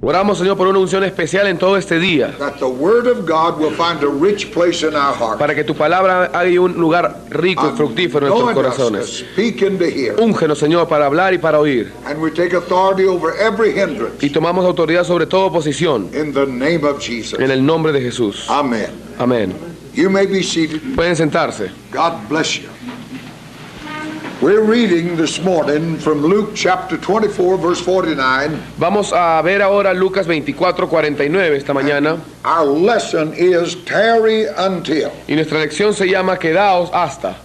Oramos, Señor, por una unción especial en todo este día, that the Word of God will find a rich place in our heart. para que tu palabra haga un lugar rico y fructífero en nuestros Anoint us to corazones. speak and to hear. Úngenos, Señor, para hablar y para oír. And we take authority over every hindrance Y tomamos autoridad sobre toda oposición, in the name of Jesus. en el nombre de Jesús. Amen. Amén. You may be seated. Pueden sentarse. God bless you. We're reading this morning from Luke chapter 24, verse 49. Vamos a ver ahora Lucas 24:49 esta mañana. Our lesson is tarry until. Y nuestra lección se llama Quedaos hasta.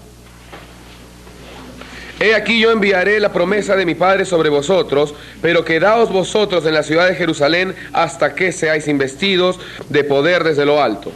He aquí yo enviaré la promesa de mi Padre sobre vosotros, pero quedaos vosotros en la ciudad de Jerusalén hasta que seáis investidos de poder desde lo alto.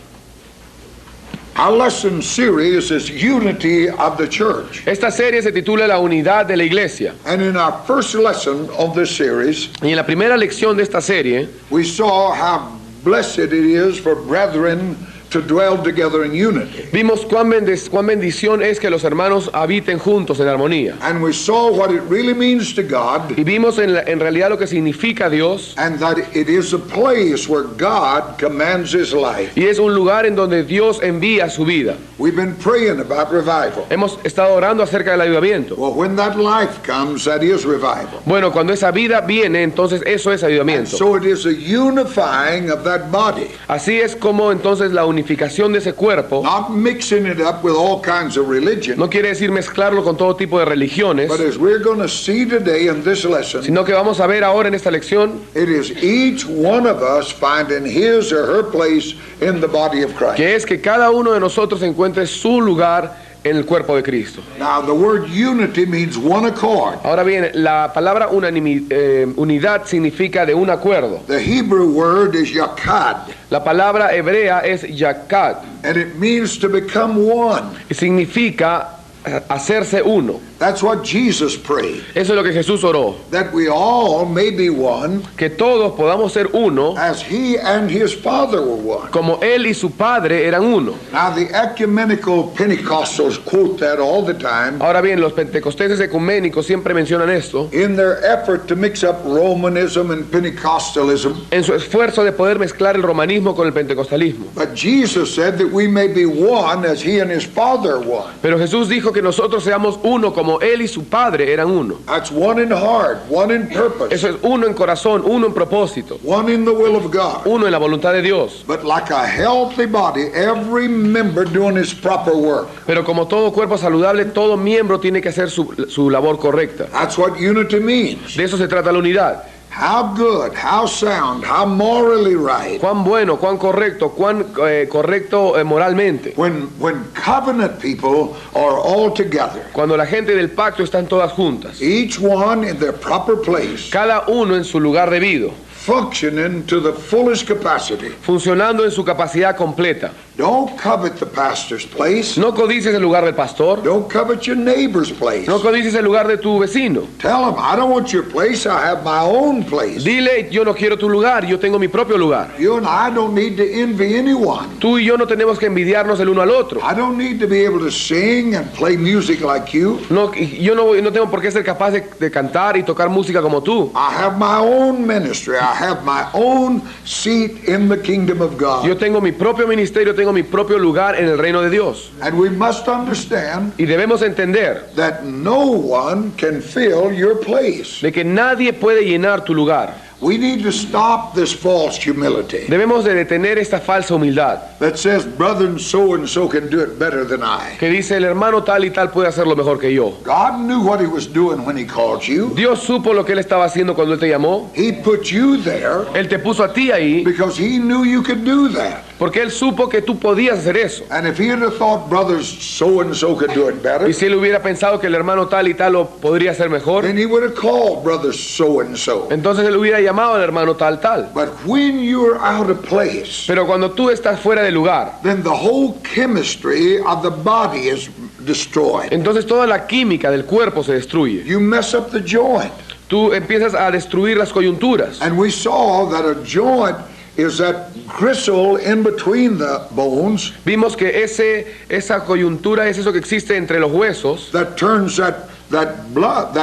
Our lesson series is Unity of the Church. Esta serie se titula La unidad de la iglesia. And in our first lesson of this series, Y en la primera lección de esta serie, we saw how blessed it is for brethren to dwell together in unity. vimos cuán bendición es que los hermanos habiten juntos en armonía. And we saw what it really means to God, Y vimos en realidad lo que significa Dios, and that it is a place where God commands His life. y es un lugar en donde Dios envía su vida. We've been praying about revival. Hemos estado orando acerca del avivamiento. Well, when that life comes, that is revival. Bueno, cuando esa vida viene, entonces eso es And avivamiento. so it is a unifying of that body, Así es como entonces la unificación de ese cuerpo, not mixing it up with all kinds of religion, no quiere decir mezclarlo con todo tipo de religiones, but as we're going to see today in this lesson, sino que vamos a ver ahora en esta lección it is each one of us finding his or her place in the body of Christ. que es que cada uno de nosotros encuentre su lugar en el cuerpo de Cristo. Now, the word unity means one accord. Ahora bien, la palabra unidad significa de un acuerdo. The Hebrew word is yakad, La palabra hebrea es yakad and it means to become one. y significa hacerse uno. That's what Jesus prayed, Eso es lo que Jesús oró, that we all may be one que todos podamos ser uno as he and his Father were one. como Él y su Padre eran uno. Now, the ecumenical Pentecostals quote that all the time Ahora bien, los pentecosteses ecuménicos siempre mencionan esto in their effort to mix up Romanism and Pentecostalism. en su esfuerzo de poder mezclar el romanismo con el pentecostalismo. But Jesus said that we may be one as he and his Father are one. Pero Jesús dijo que nosotros seamos uno como Él y su Padre eran uno. That's one in heart, one in purpose, Eso es uno en corazón, uno en propósito, one in the will of God. uno en la voluntad de Dios. But like a healthy body, every member doing his proper work. Pero como todo cuerpo saludable, todo miembro tiene que hacer su labor correcta. That's what unity means. De eso se trata la unidad. How good, how sound, how morally right. Cuán bueno, cuán correcto, cuán correcto moralmente. When covenant people are all together, Cuando la gente del pacto están todas juntas, each one in their proper place, cada uno en su lugar debido, functioning to the fullest capacity. funcionando en su capacidad completa. Don't covet the pastor's place. No codices el lugar del pastor, Don't covet your neighbor's place. no codices el lugar de tu vecino. Tell him, I don't want your place, I have my own place. Dile, yo no quiero tu lugar, yo tengo mi propio lugar. You and I don't need to envy anyone. Tú y yo no tenemos que envidiarnos el uno al otro. I don't need to be able to sing and play music like you. No, yo no tengo por qué ser capaz de cantar y tocar música como tú. I have my own ministry. I have my own seat in the kingdom of God. Yo tengo mi propio ministerio, tengo mi propio lugar en el reino de Dios. And we must understand Y debemos entender that no one can fill your place. de que nadie puede llenar tu lugar. We need to stop this false humility Debemos de detener esta falsa humildad that says brother and so can do it better than I. que dice el hermano tal y tal puede hacerlo mejor que yo. God knew what he was doing when he called you. Dios supo lo que él estaba haciendo cuando él te llamó. He put you there Él te puso a ti ahí because he knew you could do that. porque él supo que tú podías hacer eso. And if he had thought brothers so could do it better, Y si él hubiera pensado que el hermano tal y tal lo podría hacer mejor, then he would have called brothers so. entonces él hubiera llamado al hermano tal tal. But when you're out of place, Pero cuando tú estás fuera de lugar, then the whole chemistry of the body is destroyed. entonces toda la química del cuerpo se destruye. You mess up the joint. Tú empiezas a destruir las coyunturas. And we saw that a joint is that gristle in between the bones Vimos que esa coyuntura es eso que existe entre los huesos, that turns that that blood,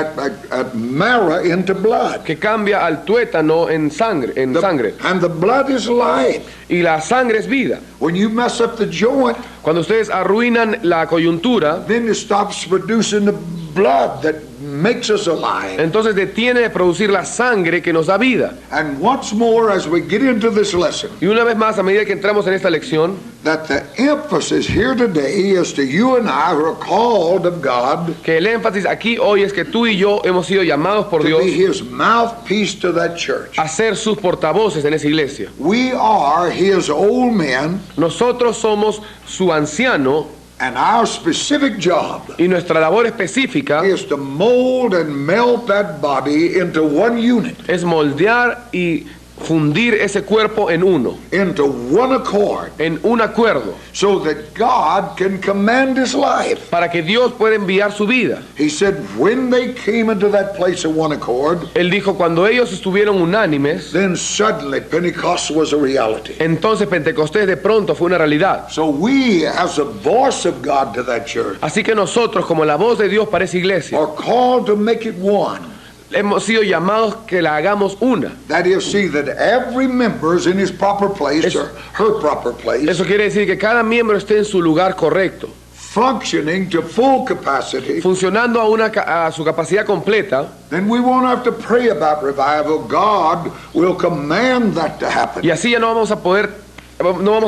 marrow into blood. que cambia al tuétano en sangre, And the blood is life. Y la sangre es vida. When you mess up the joint, Cuando ustedes arruinan la coyuntura, then it stops producing the blood that makes us alive. entonces detiene de producir la sangre que nos da vida. And once more, as we get into this lesson, Y una vez más, a medida que entramos en esta lección, that the emphasis here today is to you and I who are called of God que el énfasis aquí hoy es que tú y yo hemos sido llamados por to Dios be His mouthpiece to that church. a ser sus portavoces en esa iglesia. We are His old men, Nosotros somos su anciano and our specific job y nuestra labor específica is to mold and melt that body into one unit, es moldear y fundir ese cuerpo en uno, into one accord, en un acuerdo, so that God can command His life. para que Dios pueda enviar su vida. He said when they came into that place of one accord, Él dijo, cuando ellos estuvieron unánimes, then suddenly Pentecost was a reality. entonces Pentecostés de pronto fue una realidad. So we, as the voice of God to that church, Así que nosotros, como la voz de Dios para esa iglesia, are called to make it one. hemos sido llamados que la hagamos una. That is, see that every member is in his proper place or her proper place, Eso quiere decir que cada miembro esté en su lugar correcto, functioning to full capacity. funcionando a su capacidad completa, Then we won't have to pray about revival. God will command that to happen. y así ya no vamos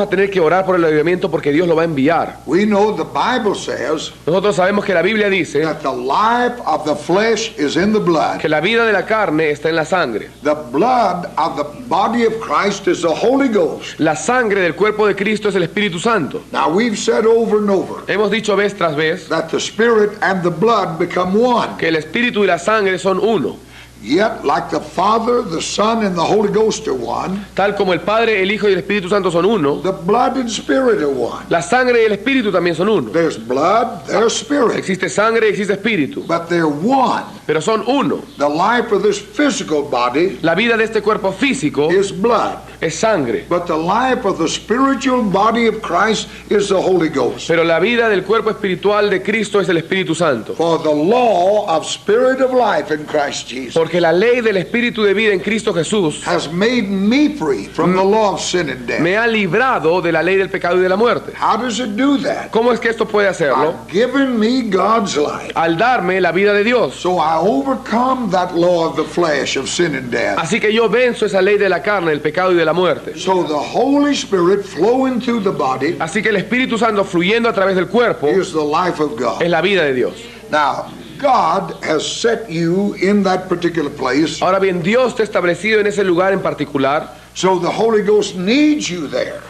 a tener que orar por el avivamiento porque Dios lo va a enviar. We know the Bible says Nosotros sabemos que la Biblia dice that the life of the flesh is in the blood. que la vida de la carne está en la sangre. The blood of the body of Christ is the Holy Ghost. La sangre del cuerpo de Cristo es el Espíritu Santo. Now we've said over and over Hemos dicho vez tras vez that the Spirit and the blood become one. que el Espíritu y la sangre son uno. Yet, like the Father, the Son, and the Holy Ghost are one, Tal como el Padre, el Hijo y el Espíritu Santo son uno, the blood and Spirit are one. la sangre y el Espíritu también son uno. There's blood, there's Spirit, Existe sangre y existe Espíritu, but they're one. pero son uno. The life of this physical body La vida de este cuerpo físico is blood, es sangre, but the life of the spiritual body of Christ is the Holy Ghost. pero la vida del cuerpo espiritual de Cristo es el Espíritu Santo. For the law of spirit of life in Christ Jesus Porque la ley del Espíritu de vida en Cristo Jesús has made me free from the law of sin and death. me ha librado de la ley del pecado y de la muerte. How does it do that? ¿Cómo es que esto puede hacerlo? By giving me God's life. Al darme la vida de Dios. So I overcome that law of the flesh of sin and death. Así que yo venzo esa ley de la carne, del pecado y de la muerte. So the Holy Spirit flowing through the body Así que el Espíritu Santo fluyendo a través del cuerpo is the life of God. es la vida de Dios. Now, God has set you in that particular place, Ahora bien, Dios te ha establecido en ese lugar en particular, so the Holy Ghost needs you there.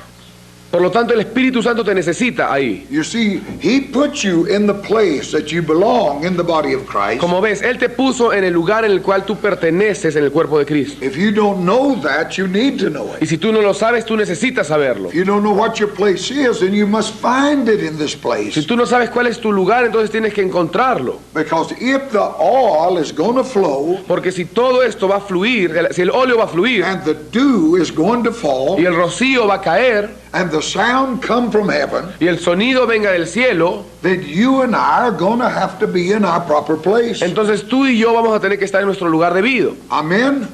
por lo tanto el Espíritu Santo te necesita ahí. You see, He put you in the place that you belong in the body of Christ. Como ves, Él te puso en el lugar en el cual tú perteneces en el cuerpo de Cristo. If you don't know that, you need to know Y it. si tú no lo sabes, tú necesitas saberlo. If you don't know what your place is, then you must find it in this Si place. tú no sabes cuál es tu lugar, entonces tienes que encontrarlo. Because if the oil is going to flow, Porque si todo esto va a fluir, si el óleo va a fluir and the dew is going to fall, y el rocío va a caer and the sound come from heaven, y el sonido venga del cielo, then you and I are going to have to be in our proper place. entonces tú y yo vamos a tener que estar en nuestro lugar debido. Amen?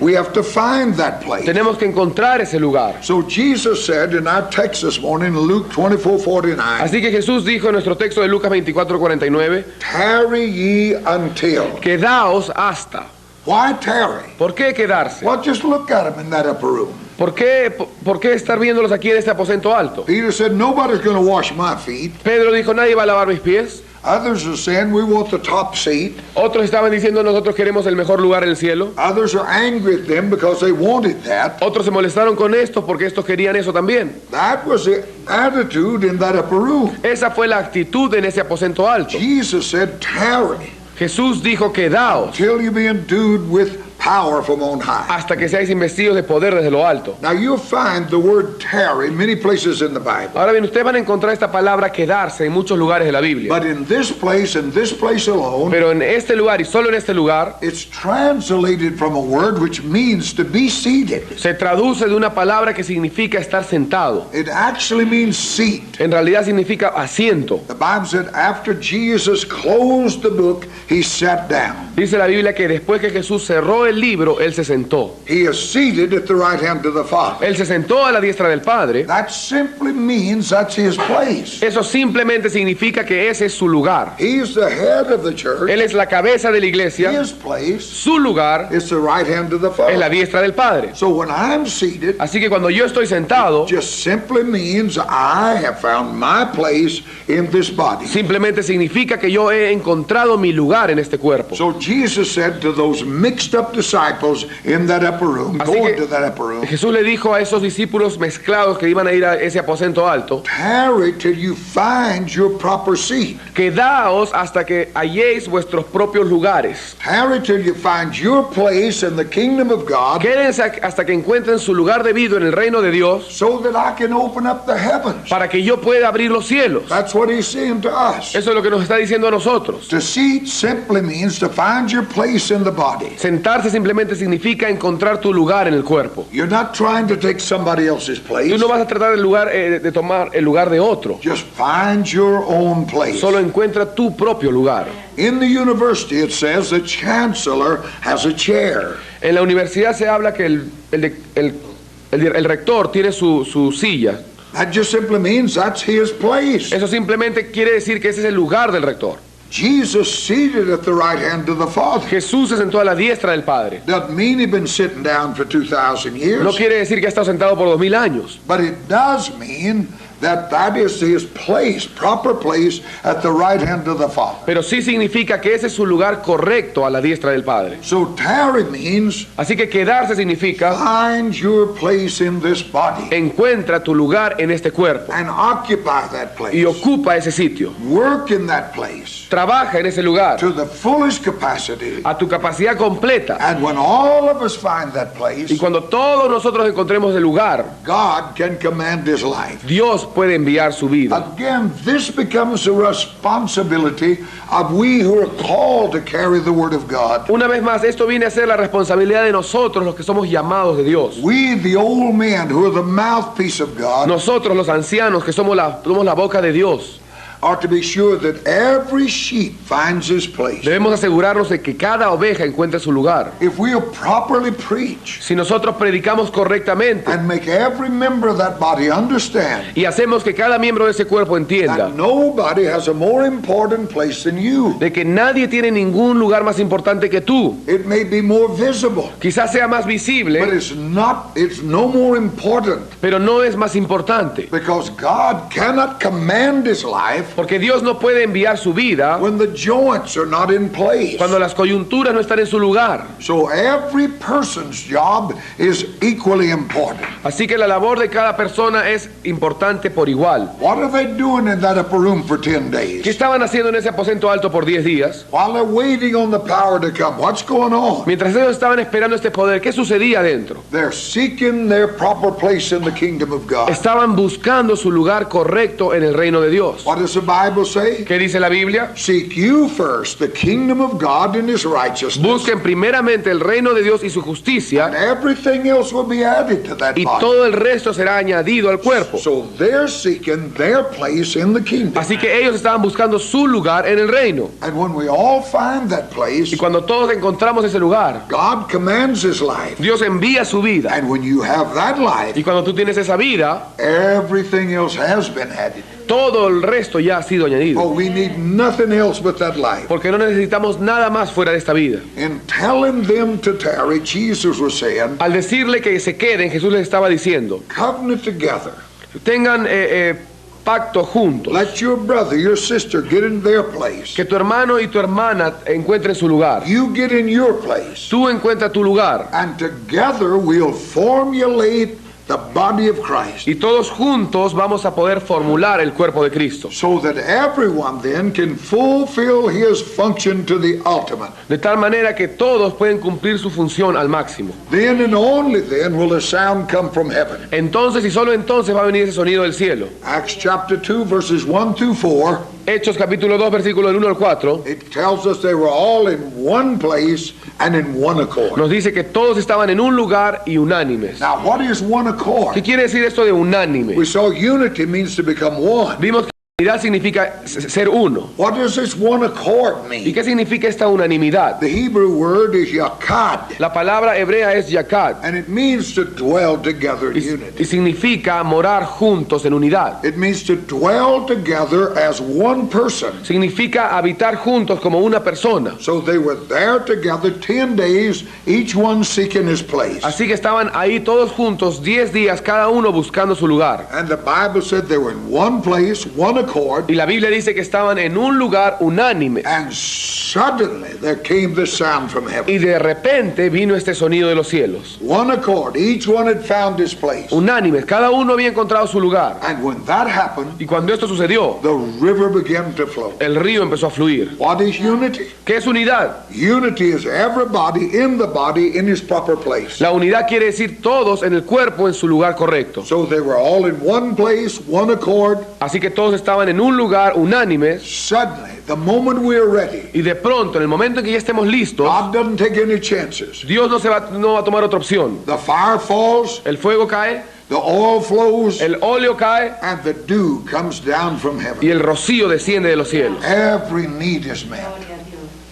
We have to find that place. Tenemos que encontrar ese lugar. So Jesus said in our text this morning, Luke 24:49, Así que Jesús dijo en nuestro texto de Lucas 24:49, tarry ye until. quedaos hasta. Why tarry? ¿Por qué quedarse? Well, just look at them in that upper room. ¿Por qué estar viéndolos aquí en este aposento alto? Peter said, nobody's going to wash my feet. Pedro dijo, nadie va a lavar mis pies. Others are saying, we want the top seat. Otros estaban diciendo, nosotros queremos el mejor lugar en el cielo. Others are angry at them because they wanted that. Otros se molestaron con estos porque estos querían eso también. That was the attitude in that upper room. Esa fue la actitud en ese aposento alto. Jesus said, tarry Jesús dijo, quedaos till you be endued with power from on high. hasta que seáis investidos de poder desde lo alto. Now you'll find the word tarry many places in the Bible. Ahora bien, ustedes van a encontrar esta palabra quedarse en muchos lugares de la Biblia. But in this place and this place alone, Pero en este lugar y solo en este lugar it's translated from a word which means to be seated. se traduce de una palabra que significa estar sentado. It actually means seat. En realidad significa asiento. The Bible said after Jesus closed the book, he sat down. Dice la Biblia que después que Jesús cerró el libro, Él se sentó. He is seated at the right hand of the Father. Él se sentó a la diestra del Padre. That simply means that's his place. Eso simplemente significa que ese es su lugar. He is the head of the church. Él es la cabeza de la iglesia. His place Su lugar is the right hand of the es la Father. diestra del Padre. So when I'm seated, Así que cuando yo estoy sentado, just simply means I have found my place in this body. simplemente significa que yo he encontrado mi lugar en este cuerpo. So Jesus said to those mixed up disciples in that upper room, Así go que into that upper room, Jesús le dijo a esos discípulos mezclados que iban a ir a ese aposento alto, tarry till you find your proper seat. quedaos hasta que halléis vuestros propios lugares. Tarry till you find your place in the kingdom of God, Quédense hasta que encuentren su lugar debido en el reino de Dios, so that I can open up the heavens. para que yo pueda abrir los cielos. That's what he's saying to us. Eso es lo que nos está diciendo a nosotros. To seat simply means to find your place in the body. Sentarse simplemente significa encontrar tu lugar en el cuerpo. You're not trying to take somebody else's place. Tú no vas a tratar el lugar, de tomar el lugar de otro. Just find your own place. Solo encuentra tu propio lugar. In the university it says the chancellor has a chair. En la universidad se habla que el rector tiene su silla. That just simply means that's his place. Eso simplemente quiere decir que ese es el lugar del rector. Jesus seated at the right hand of the Father. Jesús se sentó a la diestra del Padre. Doesn't mean he's been sitting down for 2,000 years. No quiere decir que ha estado sentado por 2000 años. But it does mean that is his place, proper place at the right hand of the Father. Pero sí significa que ese es su lugar correcto a la diestra del Padre. So tarry means Así que quedarse significa find your place in this body encuentra tu lugar en este cuerpo and occupy that y place. ocupa ese sitio. Work in that place Trabaja en ese lugar to the fullest capacity. a tu capacidad completa. And when all of us find that Y place, cuando todos nosotros encontremos el lugar, God can command his life. Dios puede enviar su vida. Again, this becomes a responsibility of we who are called to carry the word of God. Una vez más, esto viene a ser la responsabilidad de nosotros, los que somos llamados de Dios. We, the old men who are the mouthpiece of God, Nosotros, los ancianos, que somos la boca de Dios, are to be sure that every sheep finds his place. debemos asegurarnos de que cada oveja encuentre su lugar. If we'll properly preach Si nosotros predicamos correctamente and make every member of that body understand y hacemos que cada miembro de ese cuerpo entienda that nobody has a more important place than you. de que nadie tiene ningún lugar más importante que tú, It may be more visible, quizás sea más but visible, it's no more important, pero no es más importante, because God cannot command his life porque Dios no puede enviar su vida when the joints are not in place. cuando las coyunturas no están en su lugar. So every person's job is equally important. Así que la labor de cada persona es importante por igual. What are they doing in that upper room for 10 days? ¿Qué estaban haciendo en ese aposento alto por 10 días? While they're waiting on the power to come, what's going on? Mientras ellos estaban esperando este poder, ¿qué sucedía adentro? They're seeking their proper place in the kingdom of God. Estaban buscando su lugar correcto en el reino de Dios. What does the Bible say? ¿Qué dice la Biblia? Seek you first the kingdom of God and his righteousness, Busquen primeramente el reino de Dios y su and justicia, everything else will be added to that y body. todo el resto será añadido al cuerpo. So they're seeking their place in the kingdom. Así que ellos estaban buscando su lugar en el reino. And when we all find that place, Y cuando todos encontramos ese lugar, God commands his life. Dios envía su vida. And when you have that life, Y cuando tú tienes esa vida, everything else has been added. todo el resto ya ha sido añadido. Oh, we need nothing else but that life. Porque no necesitamos nada más fuera de esta vida. In telling them to tarry, Jesus was saying, Al decirle que se queden, Jesús les estaba diciendo, covenant together. tengan pacto juntos. Let your brother, your sister get in their place. Que tu hermano y tu hermana encuentren su lugar. You get in your place. Tú encuentra tu lugar. And together we'll formulate the body of Christ. Y todos juntos vamos a poder formular el cuerpo de Cristo. So that everyone then can fulfill his function to the ultimate. De tal manera que todos pueden cumplir su función al máximo. Then and only then will a sound come from heaven. Entonces y solo entonces va a venir ese sonido del cielo. Acts chapter 2 verses 1 through 4. Hechos capítulo 2 versículo del 1 al 4. It tells us they were all in one place and in one accord. Nos dice que todos estaban en un lugar y unánimes. Now what is one accord? ¿Qué quiere decir esto de unánime? We saw unity means to become one. Vimos que unidad significa ser uno. What does this one accord ¿Y mean? qué significa esta unanimidad? The Hebrew word is yakad, La palabra hebrea es yakad and it means to dwell together in y unity. significa morar juntos en unidad. It means to dwell together as one person. Significa habitar juntos como una persona. So they were there together 10 days, each one seeking his place. Así que estaban ahí todos juntos 10 días, cada uno buscando su lugar. And the Bible said they were in one place, one accord, Y la Biblia dice que estaban en un lugar unánime. and suddenly there came this sound from heaven. Y de repente vino este sonido de los cielos. One accord, each one had found his place. Unánimes, cada uno había encontrado su lugar. And when that happened, Y cuando esto sucedió, the river began to flow. el río empezó a fluir. What is unity? ¿Qué es unidad? Unity is everybody in the body in his proper place. La unidad quiere decir todos en el cuerpo en su lugar correcto. So they were all in one place, one accord. Así que todos estaban en un lugar unánimes. Suddenly, the moment we are ready, Y de pronto, en el momento en que ya estemos listos, God doesn't take any chances. Dios no va a tomar otra opción. The fire falls, El fuego cae, the oil flows, el óleo cae and the dew comes down from y heaven. el rocío desciende de los cielos. Every need is met.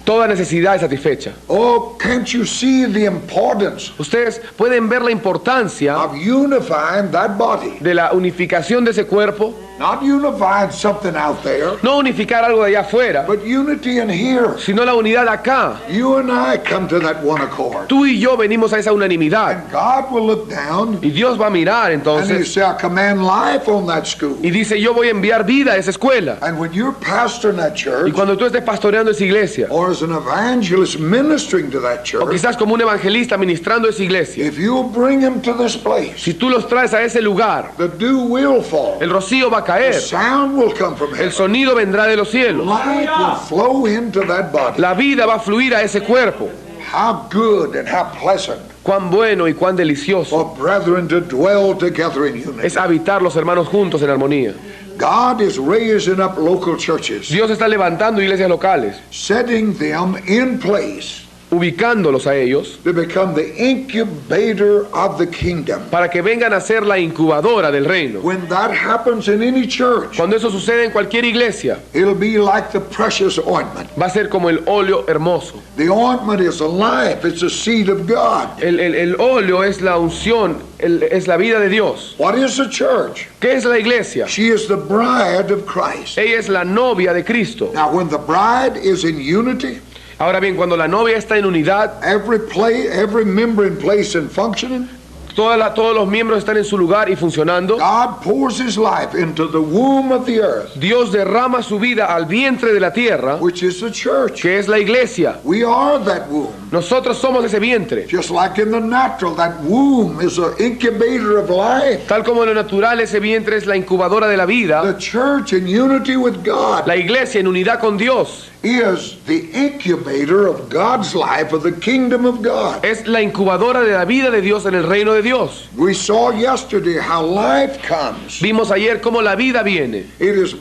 Toda necesidad es satisfecha. Oh, can't you see the importance Ustedes pueden ver la importancia of unifying that body? de la unificación de ese cuerpo. Not unifying something out there, No unificar algo de allá afuera, but unity in here. sino la unidad acá. You and I come to that one accord. Tú y yo venimos a esa unanimidad. And God will look down Y Dios va a mirar and He entonces say, I command life on that school. y dice, yo voy a enviar vida a esa escuela. And when you're pastoring that Y church, cuando tú estés pastoreando esa iglesia, or as an evangelist ministering to that o church, quizás como un evangelista ministrando esa iglesia, if you bring him to this place, si tú los traes a ese lugar, the dew will fall. el rocío va a The caer, sound will come from el heaven. sonido vendrá de los cielos, Life will flow into that body. la vida va a fluir a ese cuerpo. How good and how pleasant Cuán bueno y cuán delicioso for brethren to dwell together in unity. es habitar los hermanos juntos en armonía. God is raising up local churches, Dios está levantando iglesias locales, setting them in place ubicándolos a ellos to become the incubator of the kingdom. para que vengan a ser la incubadora del reino. When that happens in any church, Cuando eso sucede en cualquier iglesia, it'll be like the precious ointment. va a ser como el óleo hermoso. The ointment is a life, it's a seed of God. El óleo es la unción, es la vida de Dios. What is the church? ¿Qué es la iglesia? She is the bride of Christ. Ella es la novia de Cristo. Now, when the bride is in unity, Ahora bien, cuando la novia está en unidad, every member in place and functioning, todos los miembros están en su lugar y funcionando, God pours His life into the womb of the earth, Dios derrama su vida al vientre de la tierra, which is the church. que es la iglesia. We are that womb. Nosotros somos ese vientre. Just like in the natural, that womb is an incubator of life. Tal como en lo natural, ese vientre es la incubadora de la vida. The church in unity with God La iglesia en unidad con Dios is the incubator of God's life, of the kingdom of God. es la incubadora de la vida de Dios en el reino de Dios. We saw yesterday how life comes. Vimos ayer cómo la vida viene. It is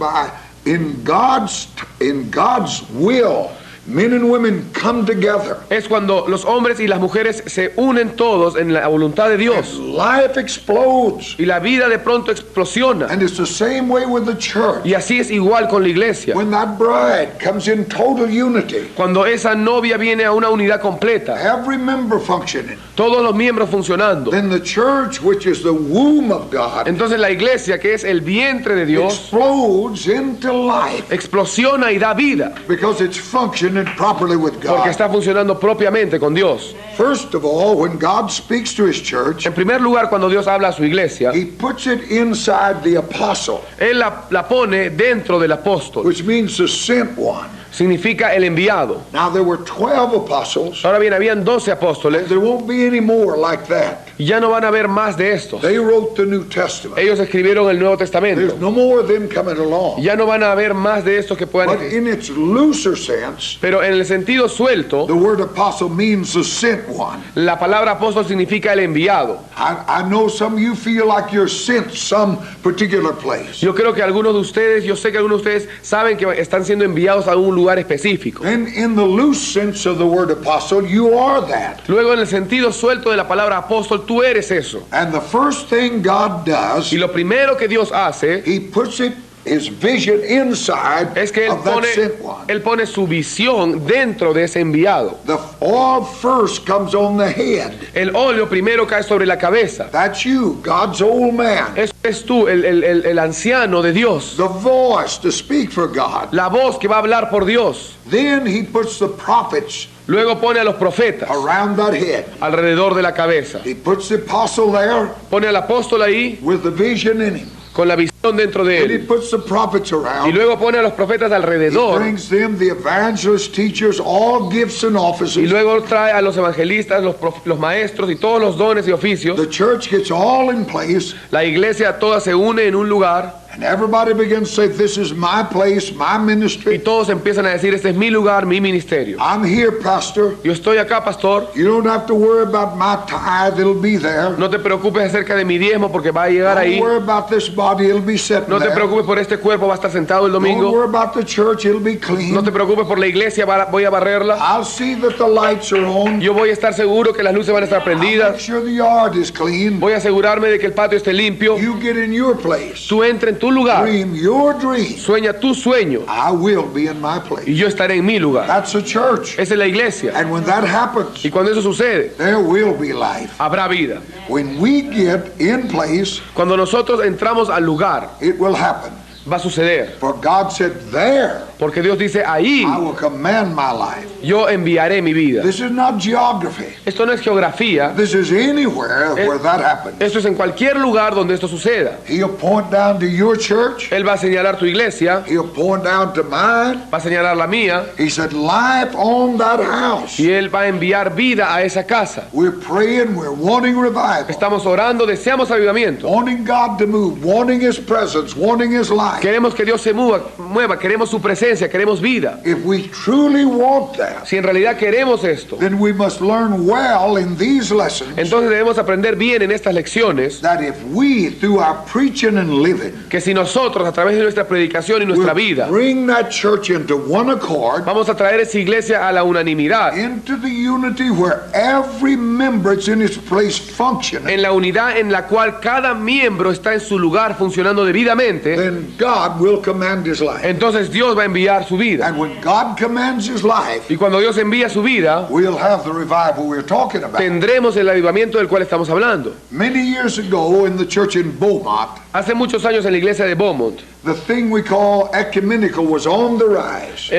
in God's will. Men and women come together. Es cuando los hombres y las mujeres se unen todos en la voluntad de Dios. Life explodes. Y la vida de pronto explosiona. And it's the same way with the church. Y así es igual con la iglesia. When that bride comes in total unity, Cuando esa novia viene a una unidad completa, every member functioning, todos los miembros funcionando, then the church, which is the womb of God, entonces la iglesia, que es el vientre de Dios, explodes into life explosiona y da vida, because it's functioning properly with porque God. está funcionando propiamente con Dios. First of all, when God speaks to His church, En primer lugar, cuando Dios habla a su iglesia, He puts it inside the apostle, Él la pone dentro del apóstol. which means the sent one. significa el enviado. Now there were 12 apostles. Ahora bien, habían 12 apóstoles There won't be any more like that. y ya no van a haber más de estos. They wrote the New Testament. Ellos escribieron el Nuevo There's Testamento. no more of them coming along. Ya no van a haber más de estos que puedan But existir. in its looser sense, Pero en el sentido suelto, the word apostle means the sent one. la palabra apóstol significa el enviado. I know some of you feel like you're sent some particular place. Yo creo que algunos de ustedes, yo sé que algunos de ustedes saben que están siendo enviados a un lugar específico. Then in the loose sense of the word apostle, you are that. Luego, en el sentido suelto de la palabra apóstol, tú eres eso. And the first thing God does, Y lo primero que Dios hace He puts His vision inside es que of that sent one. Él pone su visión dentro de ese enviado. The oil first comes on the head. El óleo primero cae sobre la cabeza. That's you, God's old man. Eso es tú, el anciano de Dios. The voice to speak for God. La voz que va a hablar por Dios. Then He puts the prophets Luego pone a los profetas around that head. alrededor de la cabeza. He puts the apostle there Pone al apóstol ahí with the vision in him. con la visión dentro de Then He él. puts the prophets Y around. luego pone a los profetas He alrededor. brings them, the evangelists, teachers, all gifts and Y offices. luego trae a los evangelistas, los maestros y todos los dones y oficios. The church gets all in place, La iglesia toda se une en un lugar and everybody begins to say, this is my place, my y ministry. todos empiezan a decir, este es mi lugar, mi ministerio. I'm here, pastor. Yo estoy acá, pastor. You don't have to worry about my tithe, it'll be there. No te preocupes acerca de mi diezmo porque va a llegar Don't ahí. worry about this body, it'll be sitting No te there. preocupes por este cuerpo, va a estar sentado el Don't domingo. worry about the church, it'll be No clean. te preocupes por la iglesia, voy a barrerla. I'll see that the lights are on. Yo voy a estar seguro que las luces van a estar I'll make prendidas. sure the yard is clean. Voy a asegurarme de que el patio esté limpio. You get in your place. Tú entra en tu lugar. Dream your dream. Sueña tu sueño. I will be in my place. Y yo estaré en mi lugar. That's a church. Esa es la iglesia. And when that happens, Y cuando eso sucede, there will be life. habrá vida. When we get in place, Cuando nosotros entramos al lugar, it will happen. va a suceder. For God said, there Porque Dios dice, ahí I will command my life. yo enviaré mi vida. This is not geography. Esto no es geografía. This is anywhere where that happens. Esto es en cualquier lugar donde esto suceda. He'll point down to your church. Él va a señalar tu iglesia, He'll point down to mine. va a señalar la mía, He said, life on that house. y Él va a enviar vida a esa casa. We're praying, we're wanting revival, Estamos orando, deseamos avivamiento. wanting God to move, wanting His presence, wanting His life. Queremos que Dios se mueva, queremos su presencia, queremos vida. If we truly want that, Si en realidad queremos esto, then we must learn well in these lessons entonces debemos aprender bien en estas lecciones that if we, through our preaching and living, que si nosotros a través de nuestra predicación y will nuestra vida bring that church into one accord, vamos a traer esa iglesia a la unanimidad, into the unity where every member is in its place functioning, en la unidad en la cual cada miembro está en su lugar funcionando debidamente, then God will command His life. entonces Dios va a enviar su vida. And when God commands His life, Y cuando Dios envía su vida, we'll have the revival we're talking about. tendremos el avivamiento del cual estamos hablando. Many years ago in the church in Beaumont, Hace muchos años en la iglesia de Beaumont, the thing we call ecumenical was on the rise.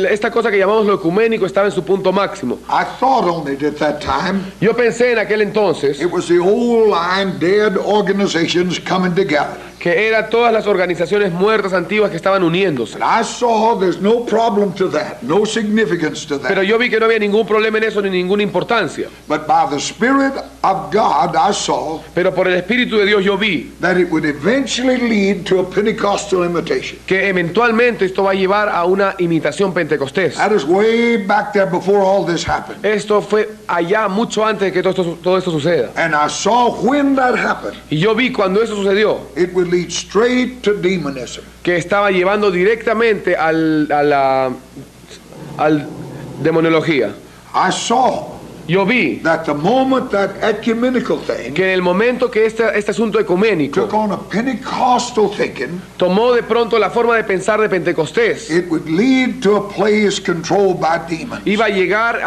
esta cosa que llamamos lo ecuménico estaba en su punto máximo. I thought on it at that time. Yo pensé en aquel entonces It was the old line, dead organizations coming together. que eran todas las organizaciones muertas antiguas que estaban uniéndose. And I saw there's no problem to that, no significance to Pero that. yo vi que no había ningún problema en eso ni ninguna importancia. But by the Spirit of God, I saw Pero por el Espíritu de Dios yo vi that it would eventually lead to a Pentecostal imitation. que eventualmente esto va a llevar a una imitación pentecostés. That is way back there before all this happened. Esto fue allá mucho antes de que todo esto suceda. And I saw when that happened, Y yo vi cuando eso sucedió it would lead straight to demonism. que estaba llevando directamente al demonología. I saw Yo vi that the moment that ecumenical thing que en el momento que este asunto ecuménico took on a Pentecostal thinking, tomó de pronto la forma de pensar de Pentecostés, it would lead to a place controlled by demons. iba a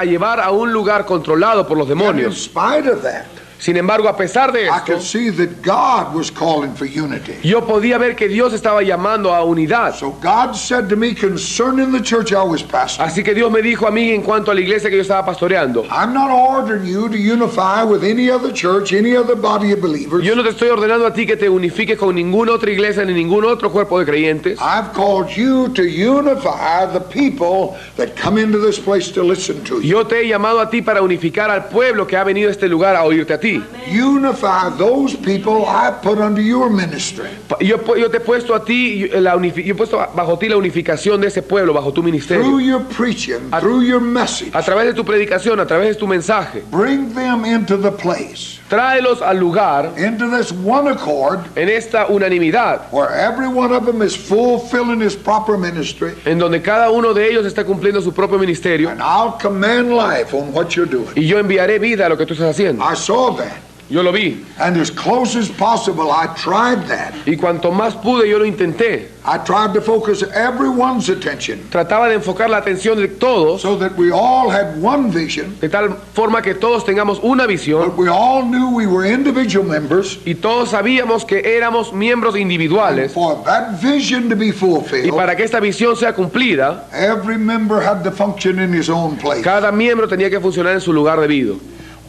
llevar a un lugar controlado por los And in demonios. spite of that, Sin embargo, a pesar de I could esto, see that God was calling for unity. yo podía ver que Dios estaba llamando a unidad. So God said to me concerning the church I was pastoring, Así que Dios me dijo a mí en cuanto a la iglesia que yo estaba pastoreando: I'm not ordering you to unify with any other church, any other body of believers. yo no te estoy ordenando a ti que te unifiques con ninguna otra iglesia ni ningún otro cuerpo de creyentes. I've called you to unify the people that come into this place to listen to you. Yo te he llamado a ti para unificar al pueblo que ha venido a este lugar a oírte a ti. Unify those people I put under your ministry. Yo te he puesto a ti, yo he puesto bajo ti la unificación de ese pueblo, bajo tu Through ministerio. your preaching, through your message, A través de tu predicación, a través de tu mensaje, bring them into the place, tráelos al lugar into this one accord, en esta unanimidad, where every one of them is fulfilling his proper ministry, en donde cada uno de ellos está cumpliendo su propio ministerio, and I'll command life on what you're doing. y yo enviaré vida a lo que tú estás haciendo. I saw that, Yo lo vi, and as close as possible, I tried that. y cuanto más pude yo lo intenté. I tried to focus everyone's attention Trataba de enfocar la atención de todos, so that we all had one vision, de tal forma que todos tengamos una visión, but we all knew we were individual members. y todos sabíamos que éramos miembros individuales, For that vision to be y fulfilled, para que esta visión sea cumplida, every member had to function in his own place. cada miembro tenía que funcionar en su lugar debido.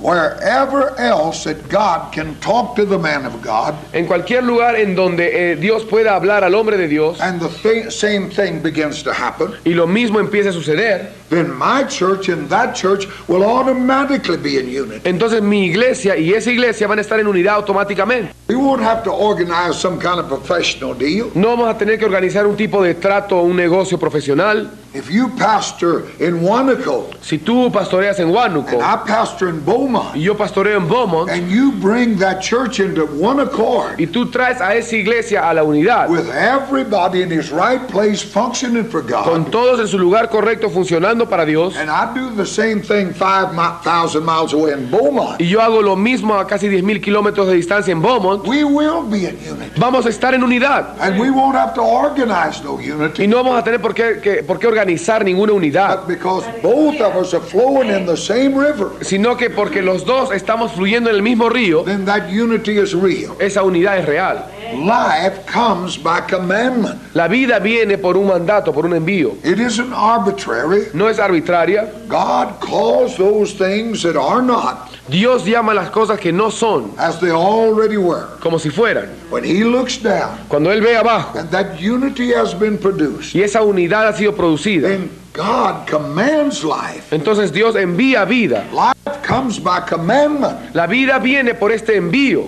Wherever else that God can talk to the man of God, En cualquier lugar en donde Dios pueda hablar al hombre de Dios, and the same thing begins to happen, y lo mismo empiece a suceder, then my church and that church will automatically be in unity. entonces mi iglesia y esa iglesia van a estar en unidad automáticamente. We won't have to organize some kind of professional deal. No vamos a tener que organizar un tipo de trato, un negocio profesional. If you pastor in Wanaco, Si tú pastoreas en Huánuco and I pastor in Beaumont, y yo pastoreo en Beaumont, and you bring that church into one accord, y tú traes a esa iglesia a la unidad, with everybody in his right place functioning for con God, todos en su lugar correcto funcionando para Dios, and I do the same thing 5,000 miles away in Beaumont, y yo hago lo mismo a casi 10,000 kilómetros de distancia en Beaumont, we will be in unity. vamos a estar en unidad. And we won't have to organize no Y unity, no vamos a tener por qué organizar ninguna unidad, but because both of us are flowing in the same river, sino que porque los dos estamos fluyendo en el mismo río, then that unity is real. esa unidad es real. Life comes by commandment. La vida viene por un mandato, por un envío. It isn't arbitrary. No es arbitraria. God calls those things that are not Dios llama las cosas que no son as they already were. como si fueran. When he looks down Cuando Él ve abajo and that unity has been produced, y esa unidad ha sido producida, then God commands life. entonces Dios envía vida. Life comes by commandment. La vida viene por este envío.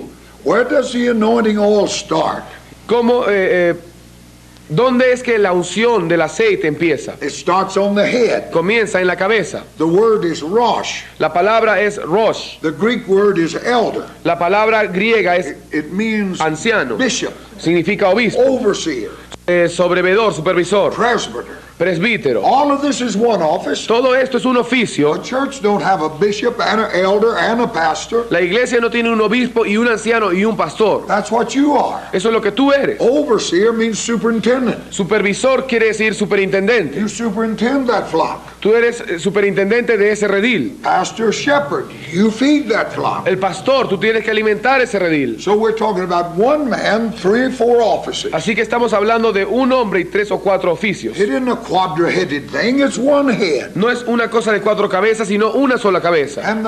Where does the anointing oil start? ¿Cómo, ¿Dónde es que la unción del aceite empieza? It starts on the head. Comienza en la cabeza. The word is rosh. La palabra es rosh. The Greek word is elder. La palabra griega es It means anciano. bishop, Significa obispo, overseer, sobrevedor, supervisor, presbyter. presbítero. All of this is one office. Todo esto es un oficio. A church don't have a bishop and an elder and a pastor. La iglesia no tiene un obispo y un anciano y un pastor. That's what you are. Eso es lo que tú eres. Overseer means superintendent. Supervisor quiere decir superintendente. You superintend that flock. Tú eres superintendente de ese redil. Pastor, shepherd, you feed that flock. El pastor, tú tienes que alimentar ese redil. So we're talking about one man, 3 or 4 offices. Así que estamos hablando de un hombre y 3 o 4 oficios. It isn't a quadra-headed thing, it's one head. No es una cosa de 4 cabezas, sino una sola cabeza. And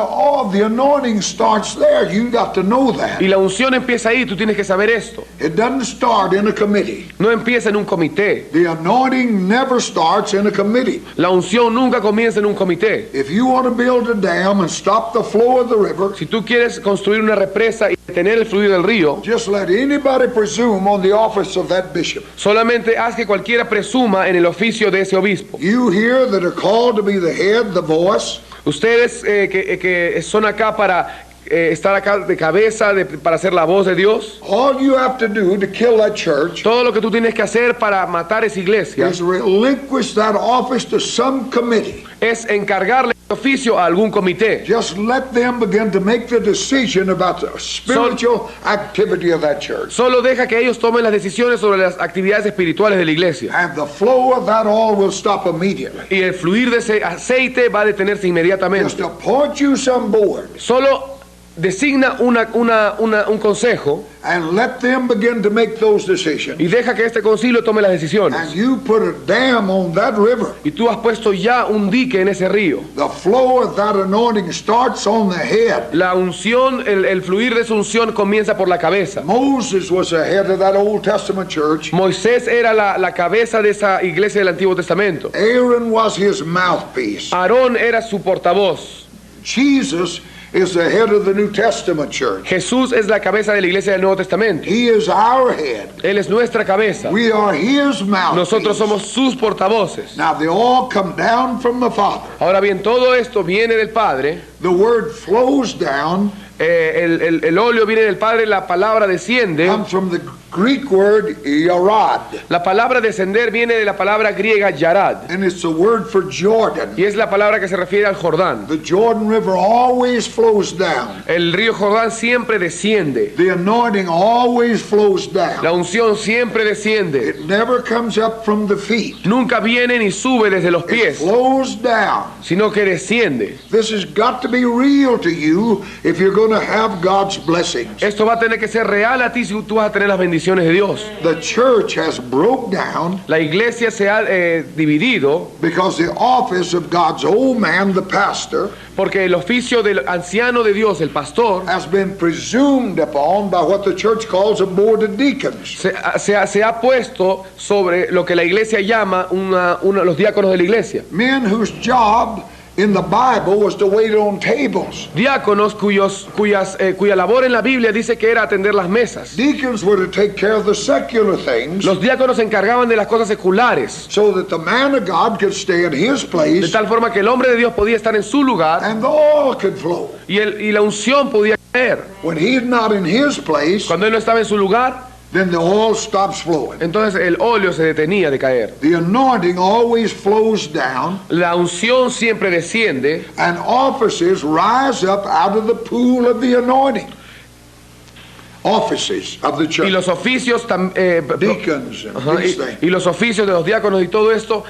the anointing starts there. You got to know that. Y la unción empieza ahí, tú tienes que saber esto. It doesn't start in a committee. No empieza en un comité. The anointing never starts in a committee. La unción nunca comienza en un comité. If you want to build a dam and stop the flow of the river, Si tú quieres construir una represa y detener el fluir del río, just let anybody presume on the office of that bishop. solamente haz que cualquiera presuma en el oficio de ese obispo. You here that are called to be the head, the voice, Ustedes que son acá para estar acá de cabeza, para ser la voz de Dios, all you have to do to kill that church todo lo que tú tienes que hacer para matar esa iglesia is relinquish that office to some committee. es encargarle el oficio a algún comité. Just let them begin to make the decision about the spiritual activity of that church. Solo deja que ellos tomen las decisiones sobre las actividades espirituales de la iglesia. And the flow of that oil will stop immediately. Y el fluir de ese aceite va a detenerse Just inmediatamente. appoint you some board. Solo designa un consejo and let them begin to make those decisions. y deja que este concilio tome las And decisiones. you put a dam on that river. Y tú has puesto ya un dique en ese río. The flow of that anointing starts on the head. La unción, el fluir de su unción comienza por la cabeza. Moses was the head of that Old Testament church. Moisés era la cabeza de esa iglesia del Antiguo Testamento. Aaron was his mouthpiece. Aarón era su portavoz. Jesus is the head of the New Testament church. Jesús es la cabeza de la iglesia del Nuevo Testamento. He is our head. Él es nuestra cabeza. We are his mouthpiece. Nosotros somos sus portavoces. Now they all come down from the Father. Ahora bien, todo esto viene del Padre. The word flows down. El óleo viene del Padre, la palabra desciende. Comes from the Greek word yarad. La palabra descender viene de la palabra griega yarad. And it's the word for Jordan. Y es la palabra que se refiere al Jordán. The Jordan River always flows down. El río Jordán siempre desciende. The anointing always flows down. La unción siempre desciende. It never comes up from the feet. Nunca viene ni sube desde los It pies, flows down. sino que desciende. This has got to be real to you if you're going to have God's blessings. Esto va a tener que ser real a ti si tú vas a tener las bendiciones de Dios. The church has broke down La iglesia se ha dividido because the office of God's old man, the pastor, porque el oficio del anciano de Dios, el pastor, has been presumed upon by what the church calls a board of deacons. se ha puesto sobre lo que la iglesia llama los diáconos de la iglesia. Men whose job in the Bible was to wait on tables. Diáconos cuya labor en la Biblia dice que era atender las mesas. Deacons were to take care of the secular things Los diáconos se encargaban de las cosas seculares, so that the man of God could stay in his de place tal forma que el hombre de Dios podía estar en su lugar and the oil could flow. y la unción podía caer. When he's not in his place, Cuando él no estaba en su lugar, then the oil stops flowing. entonces el óleo se detenía de caer. The anointing always flows down, La unción siempre desciende and offices rise up out of the pool of the anointing. Offices of the y church. los oficios Deacons and Ajá, these things. y los oficios de los diáconos y todo esto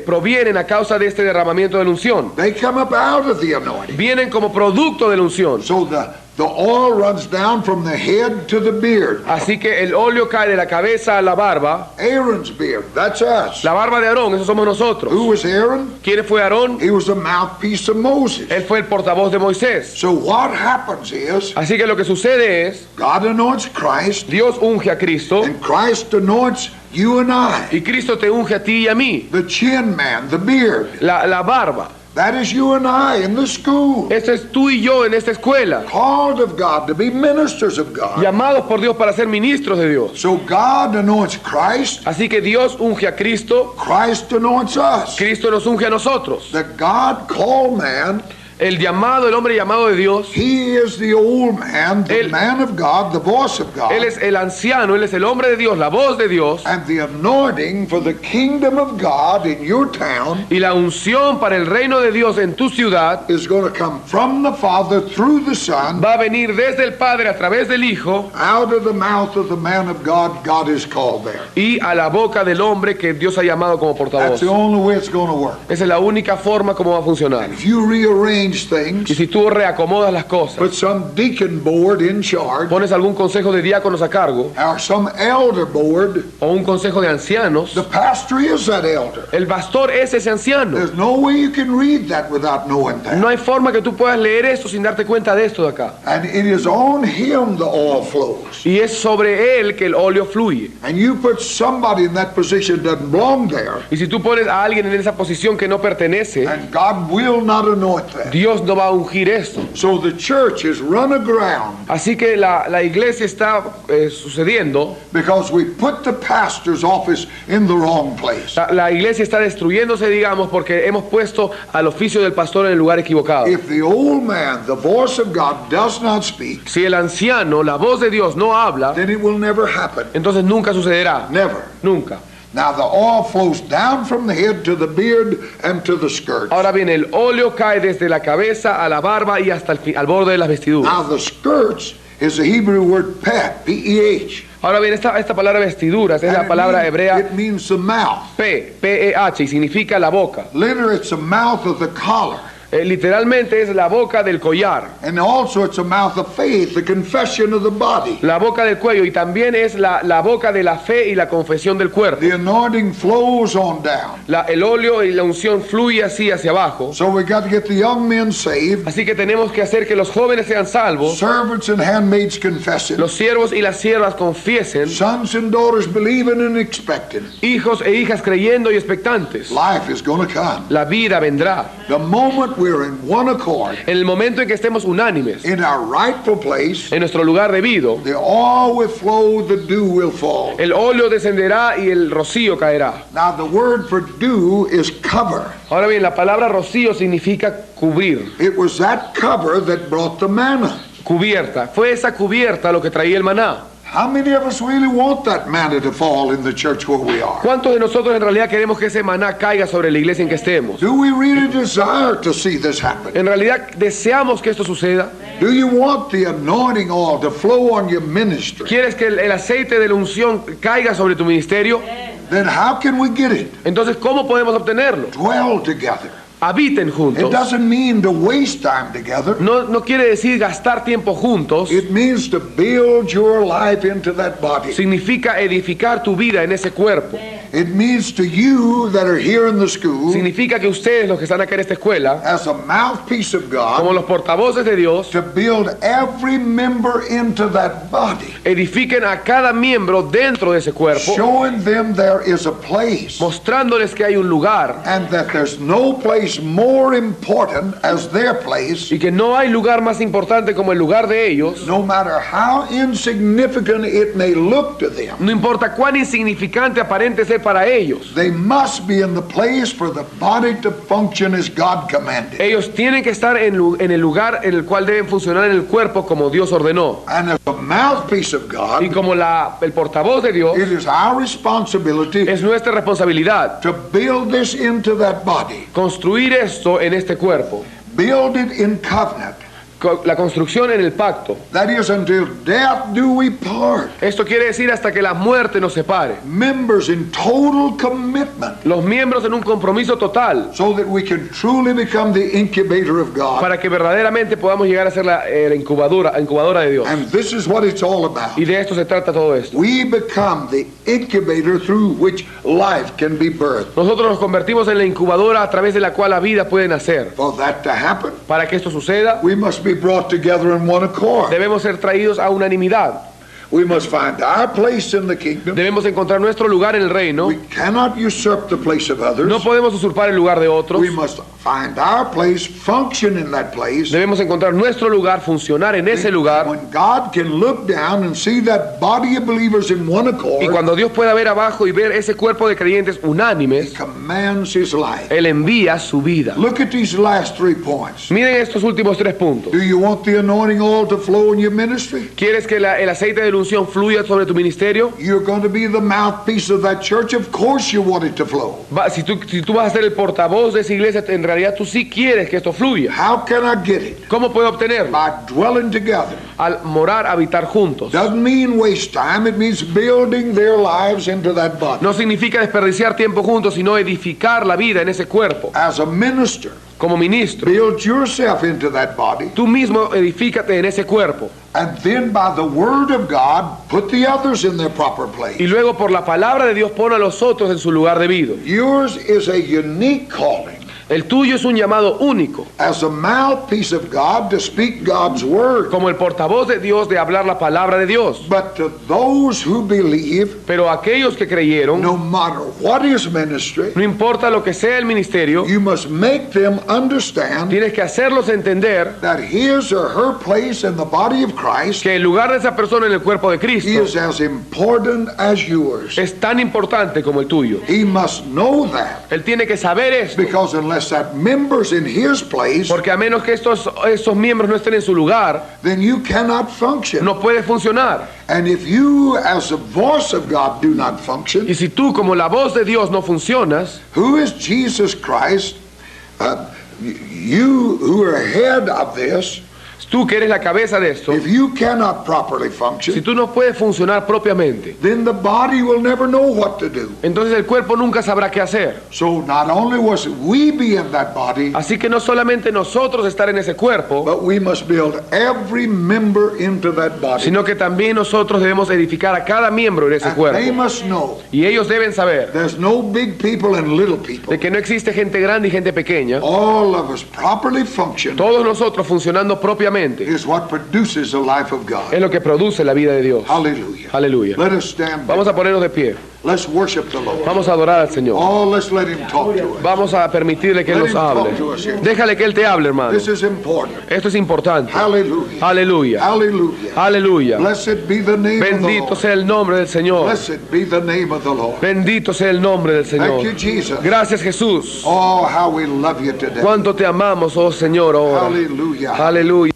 provienen a causa de este derramamiento de la unción. They come up out of the anointing. Vienen como producto de la unción. So the oil runs down from the head to the beard. Así que el óleo cae de la cabeza a la barba. Aaron's beard, that's us. La barba de Aarón, eso somos nosotros. Who was Aaron? ¿Quién fue Aarón? He was the mouthpiece of Moses. Él fue el portavoz de Moisés. So what happens is Así que lo que sucede es, God anoints Christ, Dios unge a Cristo and Christ anoints you and I. y Cristo te unge a ti y a mí. The chin man, the beard. La barba. That is you and I in the school. Esto es tú y yo en esta escuela, Called of God to be ministers of God. llamados por Dios para ser ministros de Dios. So God anoints Christ. Así que Dios unge a Cristo, Christ anoints us. Cristo nos unge a nosotros. The God called man, El hombre llamado de Dios, he is the old man, the Él- man of God, the voice of God. Él es el anciano, Él es el hombre de Dios, la voz de Dios, And the anointing for the kingdom of God in your town y la unción para el reino de Dios en tu ciudad is going to come from the Father through the Son, va a venir desde el Padre a través del Hijo out of the mouth of the man of God God is called there. y a la boca del hombre que Dios ha llamado como portavoz. That's the only way it's going to work. Esa es la única forma como va a funcionar. If you rearrange Y things, si tú reacomodas las cosas, put some deacon board in charge, pones algún consejo de diáconos a cargo or some elder board, o un consejo de ancianos, the pastor is that elder. el pastor es ese anciano. There's no way you can read that without knowing that. No hay forma que tú puedas leer esto sin darte cuenta de esto de acá. And it is on him the oil flows. Y es sobre él que el óleo fluye. And you put somebody in that position that doesn't belong there, Y si tú pones a alguien en esa posición que no pertenece, and God will not anoint that. Dios no va a ungir esto. So the church is run aground Así que la iglesia está sucediendo, because we put the pastor's office in the wrong place. la iglesia está destruyéndose, digamos, porque hemos puesto al oficio del pastor en el lugar equivocado. If the old man, the voice of God, does not speak, Si el anciano, la voz de Dios no habla, then it will never happen. entonces nunca sucederá. Never. Nunca. Now the oil flows down from the head to the beard and to the skirt. Ahora bien, el óleo cae desde la cabeza a la barba y hasta al borde de las vestiduras. Now the skirts is the Hebrew word peh, P-E-H. Ahora bien, esta palabra vestiduras es And la palabra it hebrea means the mouth. P-E-H, y significa la boca. Later it's the mouth of the collar. Literalmente es la boca del collar, And also it's a mouth of faith, the confession of the body. la boca del cuello, y también es la boca de la fe y la confesión del cuerpo. The anointing flows on down. El óleo y la unción fluye así hacia abajo. So we got to get the young men saved, Así que tenemos que hacer que los jóvenes sean salvos, servants and handmaids confessing, los siervos y las siervas confiesen, sons and daughters believing and expecting. hijos e hijas creyendo y expectantes. Life is going to come. La vida vendrá. The moment we're in one accord, En el momento en que estemos unánimes, in our rightful place, en nuestro lugar debido, the oil will flow, the dew will fall. el óleo descenderá y el rocío caerá. Now the word for dew is cover. Ahora bien, la palabra rocío significa cubrir, It was that cover that brought the manna. cubierta. Fue esa cubierta lo que traía el maná. How many of us really want that manna to fall in the church where we are? ¿Cuántos de nosotros en realidad queremos que ese maná caiga sobre la iglesia en que estemos? Do we really desire to see this happen? ¿En realidad deseamos que esto suceda? Do you want the anointing oil to flow on your ministry? ¿Quieres que el aceite de la unción caiga sobre tu ministerio? Then how can we get it? Entonces, ¿cómo podemos obtenerlo? Dwell together. Habiten It juntos. doesn't mean to waste time together. No quiere decir gastar tiempo juntos. It means to build your life into that body. Significa edificar tu vida en ese cuerpo. It means to you that are here in the school, Significa que ustedes, los que están acá en esta escuela, as a mouthpiece of como God, los portavoces de Dios, to build every member into that body, edifiquen a cada miembro dentro de ese cuerpo, showing them there is a place, mostrándoles que hay un lugar and that there's no place more important as their place, y que no hay lugar más importante como el lugar de ellos. no matter how insignificant it may look to them. No importa cuán insignificante aparente ser para ellos. They must be in the place for the body to function as God commanded. Ellos tienen que estar en el lugar en el cual deben funcionar en el cuerpo como Dios ordenó. And as a mouthpiece of Y God, como el portavoz de Dios, it is our responsibility es nuestra responsabilidad to build this into that body. construir esto en este cuerpo. Build it in covenant. La construcción en el pacto. That is, until death do we part. Esto quiere decir hasta que la muerte nos separe. Members in total commitment, Los miembros en un compromiso total so that we can truly become the incubator of God. para que verdaderamente podamos llegar a ser la incubadora de Dios. And this is what it's all about. Y de esto se trata todo esto. We become the incubator through which life can be birthed. Nosotros nos convertimos en la incubadora a través de la cual la vida puede nacer. For that to happen, Para que esto suceda, we must be brought together in one accord. debemos ser traídos a unanimidad. We must find our place in the kingdom. Debemos encontrar nuestro lugar en el reino. We cannot usurp the place of others. No podemos usurpar el lugar de otros. We must find our place, function in that place. Debemos encontrar nuestro lugar, funcionar en ese lugar. When God can look down and see that body of believers in one Y accord, cuando Dios pueda ver abajo y ver ese cuerpo de creyentes He unánimes, commands His life. Él envía su vida. Look at these last 3 points. Miren estos últimos 3 puntos. Do you want the anointing oil to flow in your ministry? ¿Quieres que el aceite de la unción fluya sobre tu ministerio? You're going to be the mouthpiece of that church. Of course you want it to flow. Si tú vas a ser el portavoz de esa iglesia, en realidad tú sí quieres que esto fluya. How can I get it? ¿Cómo puedo obtenerlo? By dwelling together. Al morar, habitar juntos. Doesn't mean waste time. It means building their lives into that body. No significa desperdiciar tiempo juntos, sino edificar la vida en ese cuerpo. As a minister, Como ministro, build yourself into that body. tú mismo edifícate en ese cuerpo. And then by the word of God, put the others in their proper place. Y luego por la palabra de Dios pon a los otros en su lugar debido. Yours is a unique calling El tuyo es un llamado único, as a mouthpiece of God to speak God's word. como el portavoz de Dios, de hablar la palabra de Dios. But to those who believe, Pero aquellos que creyeron, no matter what is ministry, no importa lo que sea el ministerio, you must make them understand tienes que hacerlos entender that his or her place in the body of Christ que el lugar de esa persona en el cuerpo de Cristo is as important as yours. es tan importante como el tuyo. He must know that, Él tiene que saber esto, because unless that member's in his place, porque a menos que estos miembros no estén en su lugar, then you cannot function. no puede funcionar. And if you, as the voice of God, do not function, Y si tú como la voz de Dios no funcionas, who is Jesus Christ? You who are head of this, Tú que eres la cabeza de esto, if you cannot properly si function, tú no puedes funcionar propiamente, then the body will never know what to do. entonces el cuerpo nunca sabrá qué hacer. So not only must we be in that body, Así que no solamente nosotros estar en ese cuerpo, but we must build every member into that body. sino que también nosotros debemos edificar a cada miembro en ese And they cuerpo. must know Y ellos deben saber there's no big people and little people. de que no existe gente grande y gente pequeña. All of us properly function Todos nosotros funcionando propiamente is what produces the life of God. es lo que produce la vida de Dios. Hallelujah. Aleluya. Let us stand. Vamos a ponernos de pie. Let's worship the Lord. Vamos a adorar al Señor. Oh, let's let him talk to us. Vamos a permitirle que Él nos hable. Déjale que Él te hable, hermano. This is important. Esto es importante. Hallelujah. Aleluya. Hallelujah. Aleluya. Blessed be the name of the Bendito Lord. sea el nombre del Señor. Blessed be the name of the Lord. Bendito sea el nombre del Thank you, Señor. Jesus. Gracias, Jesús. Oh, how we love you today. Cuánto te amamos, oh Señor, ahora. Hallelujah. Aleluya.